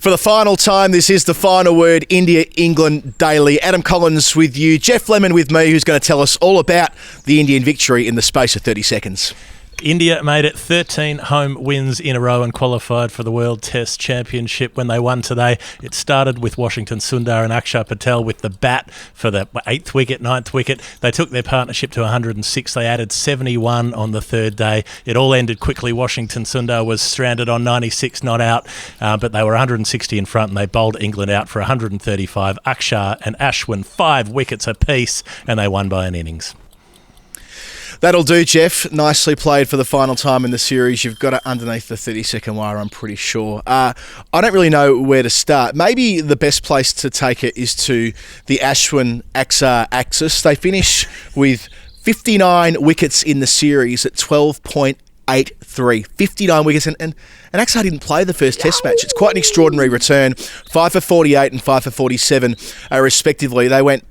For the final time, this is the final word, India-England Daily. Adam Collins with you, Geoff Lemon with me, who's going to tell us all about the Indian victory in the space of 30 seconds. India made it 13 home wins in a row and qualified for the World Test Championship when they won today. It started with Washington Sundar and Axar Patel with the bat for the 8th wicket, 9th wicket. They took their partnership to 106. They added 71 on the third day. It all ended quickly. Washington Sundar was stranded on 96, not out, but they were 160 in front and they bowled England out for 135. Axar and Ashwin, 5 wickets apiece, and they won by an innings. That'll do, Geoff. Nicely played for the final time in the series. You've got it underneath the 30-second wire, I'm pretty sure. I don't really know where to start. Maybe the best place to take it is to the Ashwin-Axar axis. They finish with 59 wickets in the series at 12.83. 59 wickets, and Axar didn't play the first Test match. It's quite an extraordinary return. 5 for 48 and 5 for 47, respectively. They went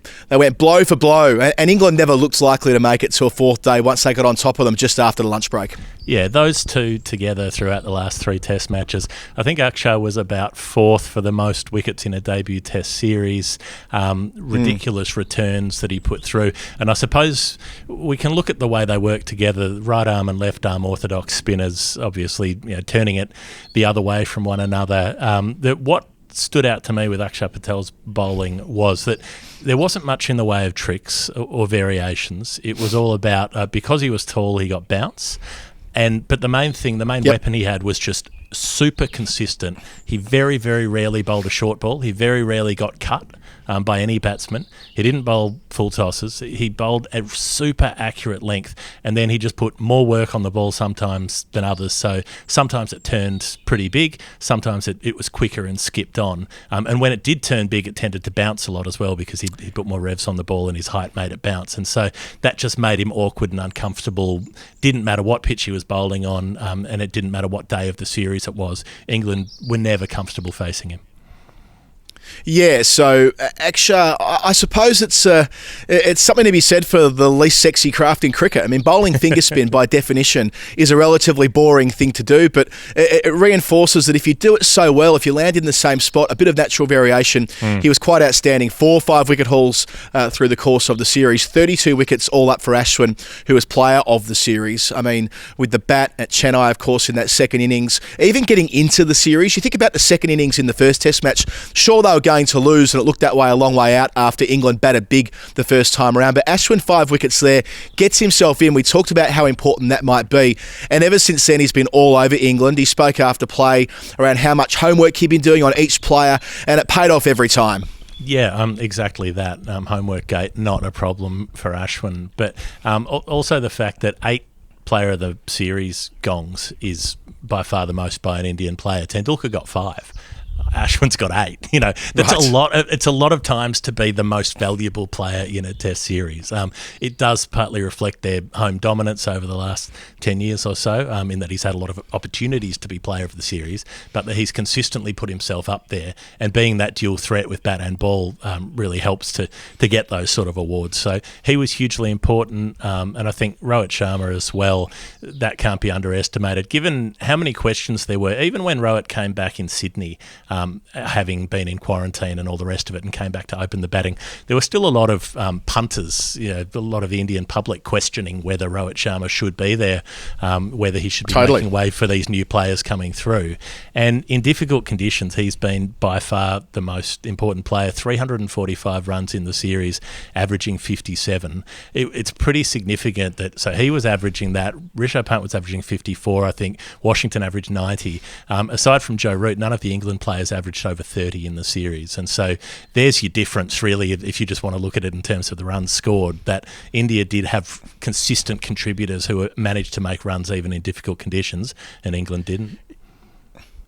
blow for blow, and England never looked likely to make it to a fourth day once they got on top of them just after the lunch break. Yeah, those two together throughout the last 3 Test matches. I think Axar was about 4th for the most wickets in a debut Test series. Ridiculous returns that he put through. And I suppose we can look at the way they work together. Right arm and left arm orthodox spinners, obviously, turning it the other way from one another. What stood out to me with Axar Patel's bowling was that there wasn't much in the way of tricks or variations. It was all about, because he was tall, he got bounce. But the main weapon he had was just super consistent. He very, very rarely bowled a short ball. He very rarely got cut by any batsman. He didn't bowl full tosses. He bowled at super accurate length, and then he just put more work on the ball sometimes than others. So sometimes it turned pretty big, sometimes it was quicker and skipped on. And when it did turn big, it tended to bounce a lot as well because he put more revs on the ball and his height made it bounce. And so that just made him awkward and uncomfortable. Didn't matter what pitch he was bowling on, and it didn't matter what day of the series it was. England were never comfortable facing him. Yeah, so Axar, I suppose it's something to be said for the least sexy craft in cricket. I mean, bowling finger spin by definition is a relatively boring thing to do, but it reinforces that if you do it so well, if you land in the same spot, a bit of natural variation, he was quite outstanding. 4 5-wicket hauls through the course of the series, 32 wickets all up for Ashwin, who was player of the series. I mean, with the bat at Chennai, of course, in that second innings, even getting into the series, you think about the second innings in the first Test match, sure they were going to lose, and it looked that way a long way out after England batted big the first time around. But Ashwin, 5 wickets there, gets himself in. We talked about how important that might be. And ever since then, he's been all over England. He spoke after play around how much homework he'd been doing on each player, and it paid off every time. Yeah, exactly that. Homework gate, not a problem for Ashwin. But also the fact that 8 player of the series gongs is by far the most by an Indian player. Tendulkar got 5. Ashwin's got 8. That's right. A lot. It's a lot of times to be the most valuable player in a Test series. It does partly reflect their home dominance over the last 10 years or so, in that he's had a lot of opportunities to be player of the series, but that he's consistently put himself up there, and being that dual threat with bat and ball really helps to get those sort of awards. So he was hugely important, and I think Rohit Sharma as well. That can't be underestimated, given how many questions there were, even when Rohit came back in Sydney. Having been in quarantine and all the rest of it, and came back to open the batting, there were still a lot of punters, a lot of the Indian public questioning whether Rohit Sharma should be there, whether he should be making way for these new players coming through. And in difficult conditions, he's been by far the most important player. 345 runs in the series, averaging 57. It's pretty significant that, so he was averaging that. Rishabh Pant was averaging 54, I think. Washington averaged 90. Aside from Joe Root, none of the England players averaged over 30 in the series. And so there's your difference, really, if you just want to look at it in terms of the runs scored, that India did have consistent contributors who managed to make runs even in difficult conditions, and England didn't.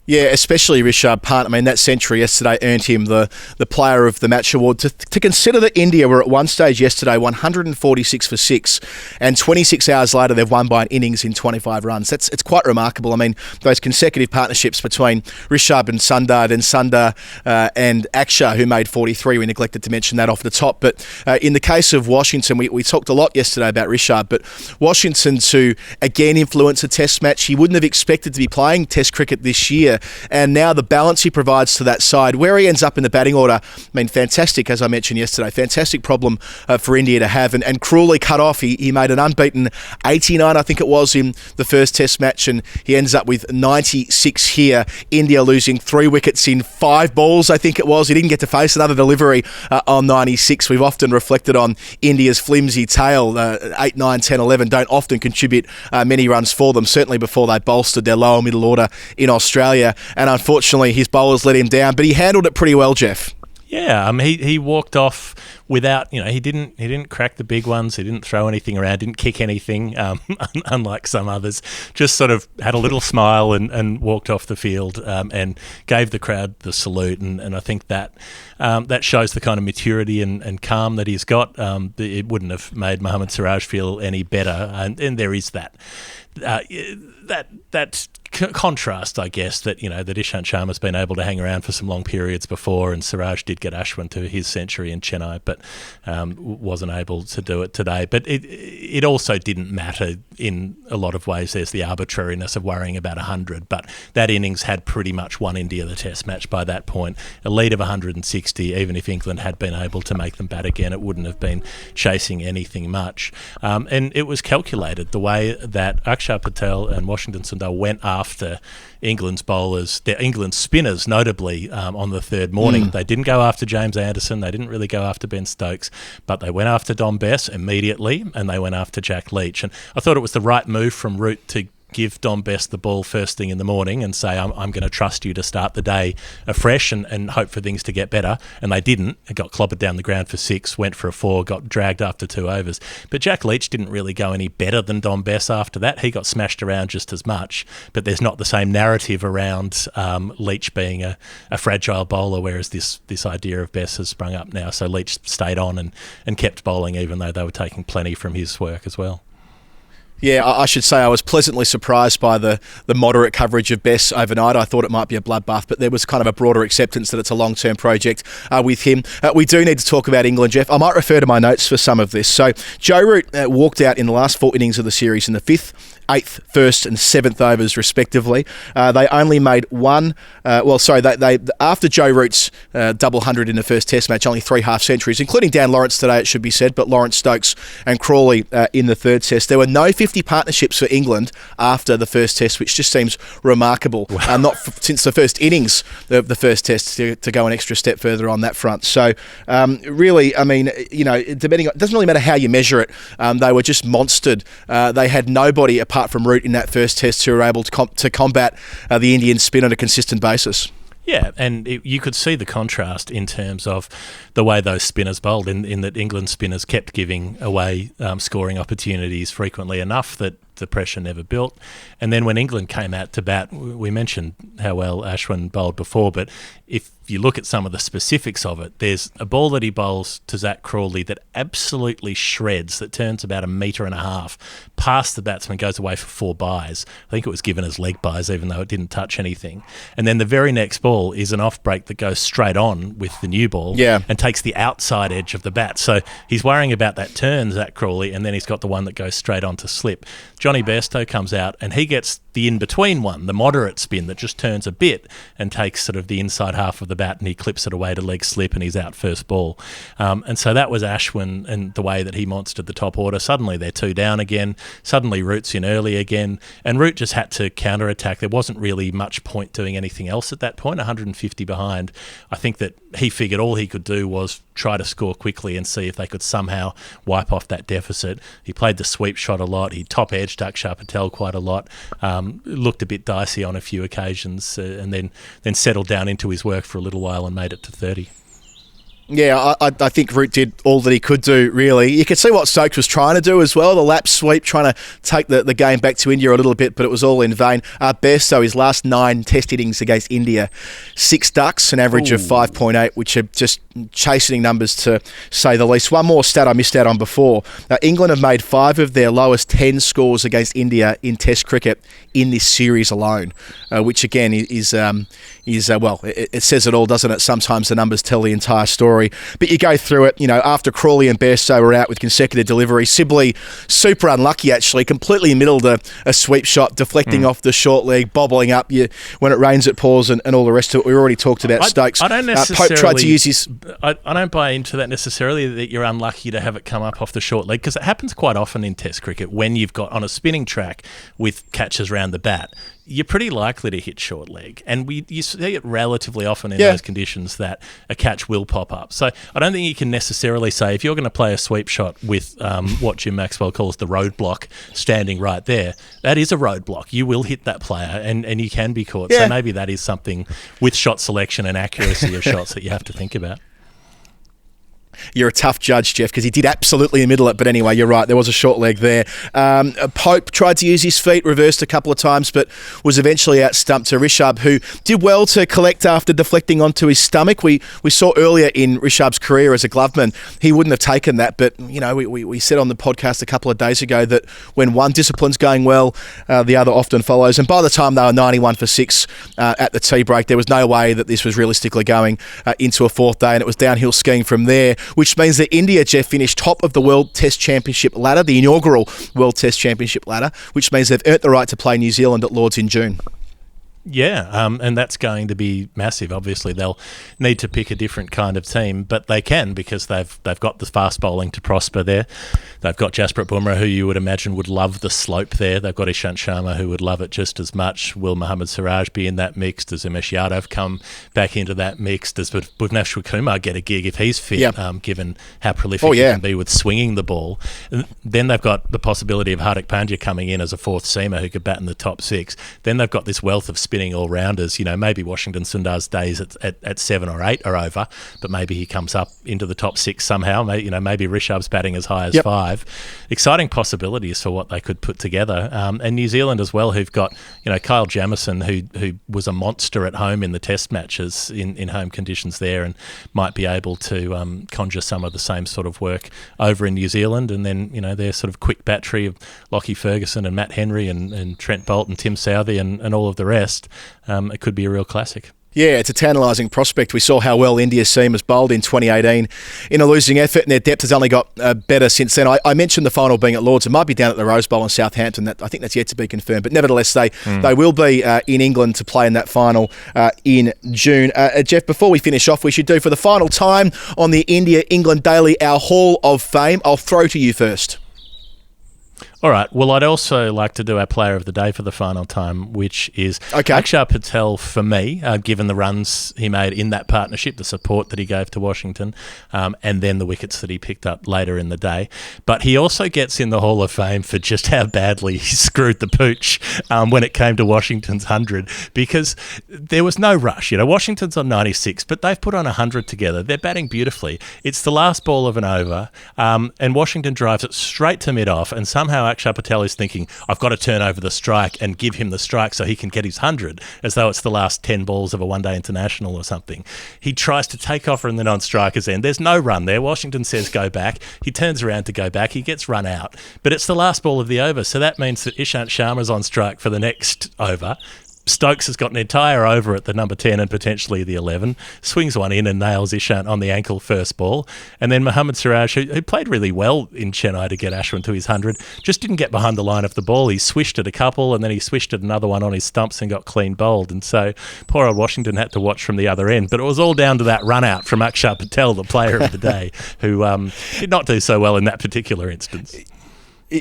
Yeah, especially Rishabh Pant. I mean, that century yesterday earned him the Player of the Match award. To consider that India were at one stage yesterday 146 for 6, and 26 hours later they've won by an innings in 25 runs. It's quite remarkable. I mean, those consecutive partnerships between Rishabh and Sundar, then Sundar and Axar, who made 43. We neglected to mention that off the top. But in the case of Washington, we talked a lot yesterday about Rishabh, but Washington to again influence a Test match. He wouldn't have expected to be playing Test cricket this year. India. And now the balance he provides to that side, where he ends up in the batting order, I mean, fantastic, as I mentioned yesterday, fantastic problem for India to have, and cruelly cut off. He made an unbeaten 89, I think it was, in the first Test match, and he ends up with 96 here. India losing 3 wickets in 5 balls, I think it was. He didn't get to face another delivery on 96. We've often reflected on India's flimsy tail. 8, 9, 10, 11 don't often contribute many runs for them, certainly before they bolstered their lower middle order in Australia. And unfortunately, his bowlers let him down, but he handled it pretty well, Geoff. Yeah, he walked off without, he didn't crack the big ones, he didn't throw anything around, didn't kick anything, unlike some others. Just sort of had a little smile and walked off the field and gave the crowd the salute. And I think that that shows the kind of maturity and calm that he's got. It wouldn't have made Mohammad Siraj feel any better, and there is that contrast, I guess, that that Ishant Sharma's been able to hang around for some long periods before, and Siraj did get Ashwin to his century in Chennai, but wasn't able to do it today. But it also didn't matter in a lot of ways. There's the arbitrariness of worrying about 100, but that innings had pretty much won India the Test match by that point. A lead of 160, even if England had been able to make them bat again, it wouldn't have been chasing anything much. And it was calculated, the way that Axar Patel and Washington Sundar went after England's bowlers, England's spinners notably, on the third morning. They didn't go after James Anderson, they didn't really go after Ben Stokes, but they went after Dom Bess immediately, and they went after Jack Leach. And I thought it was the right move from Root to give Dom Bess the ball first thing in the morning and say, I'm going to trust you to start the day afresh and hope for things to get better. And they didn't. It got clobbered down the ground for 6, went for a 4, got dragged after 2 overs. But Jack Leach didn't really go any better than Dom Bess after that. He got smashed around just as much, but there's not the same narrative around Leach being a fragile bowler, whereas this idea of Bess has sprung up now. So Leach stayed on and kept bowling, even though they were taking plenty from his work as well. Yeah, I should say I was pleasantly surprised by the moderate coverage of Bess overnight. I thought it might be a bloodbath, but there was kind of a broader acceptance that it's a long-term project with him. We do need to talk about England, Geoff. I might refer to my notes for some of this. So Joe Root walked out in the last 4 innings of the series in the 5th, 8th, 1st and 7th overs respectively. They only made one, they after Joe Root's double 100 in the first Test match, only 3 half-centuries, including Dan Lawrence today, it should be said, but Lawrence, Stokes and Crawley in the third Test. There were no 50 partnerships for England after the first Test, which just seems remarkable. Wow. Since the first innings of the first Test to go an extra step further on that front. So really, I mean, depending on, it doesn't really matter how you measure it. They were just monstered. They had nobody apart from Root in that first Test who were able to combat the Indian spin on a consistent basis. Yeah, and you could see the contrast in terms of the way those spinners bowled, in that England spinners kept giving away scoring opportunities frequently enough that the pressure never built. And then when England came out to bat, we mentioned how well Ashwin bowled before, but if you look at some of the specifics of it, there's a ball that he bowls to Zach Crawley that absolutely shreds, that turns about 1.5 meters past the batsman, goes away for 4 byes. I think it was given as leg byes, even though it didn't touch anything. And then the very next ball is an off break that goes straight on with the new ball and takes the outside edge of the bat. So he's worrying about that turn, Zach Crawley, and then he's got the one that goes straight on to slip. Johnny Bairstow comes out and he gets the in-between one, the moderate spin that just turns a bit and takes sort of the inside half of the bat, and he clips it away to leg slip and he's out first ball. And so that was Ashwin and the way that he monstered the top order. Suddenly they're 2 down again. Suddenly Root's in early again. And Root just had to counter-attack. There wasn't really much point doing anything else at that point, 150 behind. I think that he figured all he could do was try to score quickly and see if they could somehow wipe off that deficit. He played the sweep shot a lot. He top-edged Axar Patel quite a lot. Looked a bit dicey on a few occasions, and then settled down into his work for a little while and made it to 30. Yeah, I think Root did all that he could do, really. You could see what Stokes was trying to do as well, the lap sweep, trying to take the game back to India a little bit, but it was all in vain. Bairstow, his last 9 Test innings against India, 6 ducks, an average of 5.8, which are just chastening numbers to say the least. One more stat I missed out on before. England have made 5 of their lowest 10 scores against India in Test cricket in this series alone, which again is well, it says it all, doesn't it? Sometimes the numbers tell the entire story. story. But you go through it, after Crawley and Bairstow were out with consecutive deliveries, Sibley, super unlucky actually, completely middled a sweep shot, deflecting off the short leg, bobbling up. When it rains, it pours, and all the rest of it. We already talked about Stokes. I don't necessarily. Pope tried to use his. I don't buy into that necessarily, that you're unlucky to have it come up off the short leg, because it happens quite often in Test cricket when you've got on a spinning track with catches round the bat. You're pretty likely to hit short leg, and you see it relatively often in those conditions that a catch will pop up. So I don't think you can necessarily say, if you're going to play a sweep shot with what Jim Maxwell calls the roadblock standing right there, that is a roadblock. You will hit that player, and you can be caught. So maybe that is something with shot selection and accuracy of shots that you have to think about. You're a tough judge, Geoff, because he did absolutely middle it. But anyway, you're right. There was a short leg there. Pope tried to use his feet, reversed a couple of times, but was eventually out-stumped to Rishabh, who did well to collect after deflecting onto his stomach. We saw earlier in Rishabh's career as a gloveman, he wouldn't have taken that. But, we said on the podcast a couple of days ago that when one discipline's going well, the other often follows. And by the time they were 91 for 6 at the tea break, there was no way that this was realistically going into a fourth day, and it was downhill skiing from there, which means that India, Geoff, finished top of the World Test Championship ladder, the inaugural World Test Championship ladder, which means they've earned the right to play New Zealand at Lord's in June. Yeah, and that's going to be massive. Obviously, they'll need to pick a different kind of team, but they can, because they've got the fast bowling to prosper there. They've got Jasprit Bumrah, who you would imagine would love the slope there. They've got Ishant Sharma, who would love it just as much. Will Mohammad Siraj be in that mix? Does Umesh Yadav come back into that mix? Does Bhuvneshwar Kumar get a gig if he's fit, given how prolific he can be with swinging the ball? And then they've got the possibility of Hardik Pandya coming in as a fourth seamer who could bat in the top 6. Then they've got this wealth of spinning all-rounders. Maybe Washington Sundar's days at 7 or 8 are over, but maybe he comes up into the top 6 somehow. Maybe Rishabh's batting as high as 5. Exciting possibilities for what they could put together. And New Zealand as well, who've got Kyle Jamieson, who was a monster at home in the Test matches in home conditions there, and might be able to conjure some of the same sort of work over in New Zealand. And then their sort of quick battery of Lockie Ferguson and Matt Henry and Trent Bolt and Tim Southey and all of the rest. It could be a real classic. Yeah, it's a tantalising prospect. We saw how well India's team has bowled in 2018 in a losing effort, and their depth has only got better since then. I mentioned the final being at Lord's. It might be down at the Rose Bowl in Southampton. I think that's yet to be confirmed. But nevertheless, they will be in England to play in that final in June. Geoff, before we finish off, we should do for the final time on the India-England Daily our Hall of Fame. I'll throw to you first. All right. Well, I'd also like to do our player of the day for the final time, which is Axar Patel for me, given the runs he made in that partnership, the support that he gave to Washington, and then the wickets that he picked up later in the day. But he also gets in the Hall of Fame for just how badly he screwed the pooch when it came to Washington's 100, because there was no rush. Washington's on 96, but they've put on 100 together. They're batting beautifully. It's the last ball of an over, and Washington drives it straight to mid-off, and somehow Axar Patel is thinking, I've got to turn over the strike and give him the strike so he can get his 100, as though it's the last 10 balls of a one-day international or something. He tries to take off from the non-striker's end. There's no run there. Washington says go back. He turns around to go back. He gets run out. But it's the last ball of the over, so that means that Ishant Sharma's on strike for the next over. Stokes has got an entire over at the number 10 and potentially the 11, swings one in and nails Ishant on the ankle first ball. And then Mohammad Siraj, who played really well in Chennai to get Ashwin to his 100, just didn't get behind the line of the ball. He swished at a couple, and then he swished at another one on his stumps and got clean bowled. And so poor old Washington had to watch from the other end. But it was all down to that run out from Axar Patel, the player of the day, who did not do so well in that particular instance.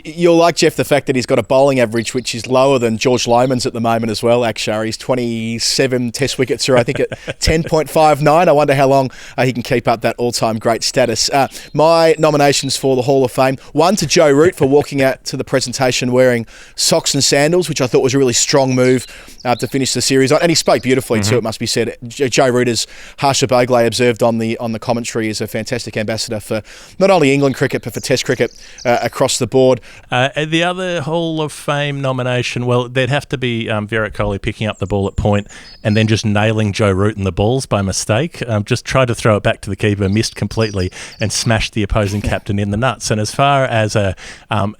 You'll like, Geoff, the fact that he's got a bowling average which is lower than George Lohman's at the moment as well, Axar. He's 27 test wickets through, I think, at 10.59. I wonder how long he can keep up that all-time great status. My nominations for the Hall of Fame, one to Joe Root for walking out to the presentation wearing socks and sandals, which I thought was a really strong move to finish the series on. And he spoke beautifully too, it must be said. Joe Root, as Harsha Bhogle observed on the commentary, is a fantastic ambassador for not only England cricket, but for Test cricket across the board. The other Hall of Fame nomination, well, there'd have to be Virat Kohli picking up the ball at point and then just nailing Joe Root in the balls by mistake. Just tried to throw it back to the keeper, missed completely, and smashed the opposing captain in the nuts. And as far as a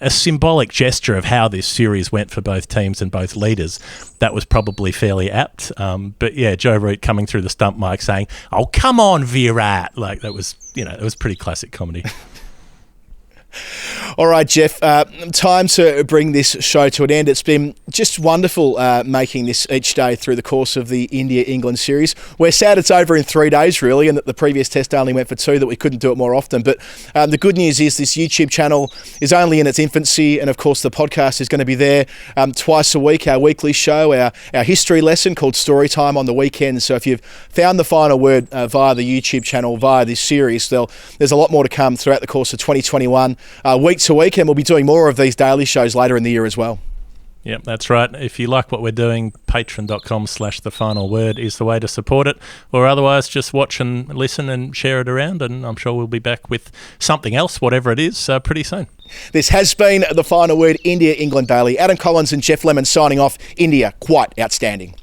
symbolic gesture of how this series went for both teams and both leaders, that was probably fairly apt. But yeah, Joe Root coming through the stump mic saying, "Oh, come on, Virat." Like, that was, it was pretty classic comedy. All right, Geoff, time to bring this show to an end. It's been just wonderful making this each day through the course of the India-England series. We're sad it's over in 3 days, really, and that the previous test only went for 2, that we couldn't do it more often. But the good news is this YouTube channel is only in its infancy, and of course the podcast is going to be there twice a week, our weekly show, our history lesson called Story Time on the weekend. So if you've found the final word via the YouTube channel, via this series, there's a lot more to come throughout the course of 2021. Week to week, and we'll be doing more of these daily shows later in the year as well. Yep, that's right. If you like what we're doing, patreon.com/thefinalword is the way to support it, or otherwise just watch and listen and share it around, and I'm sure we'll be back with something else, whatever it is, pretty soon. This has been The Final Word India-England Daily. Adam Collins and Geoff Lemon signing off. India, quite outstanding.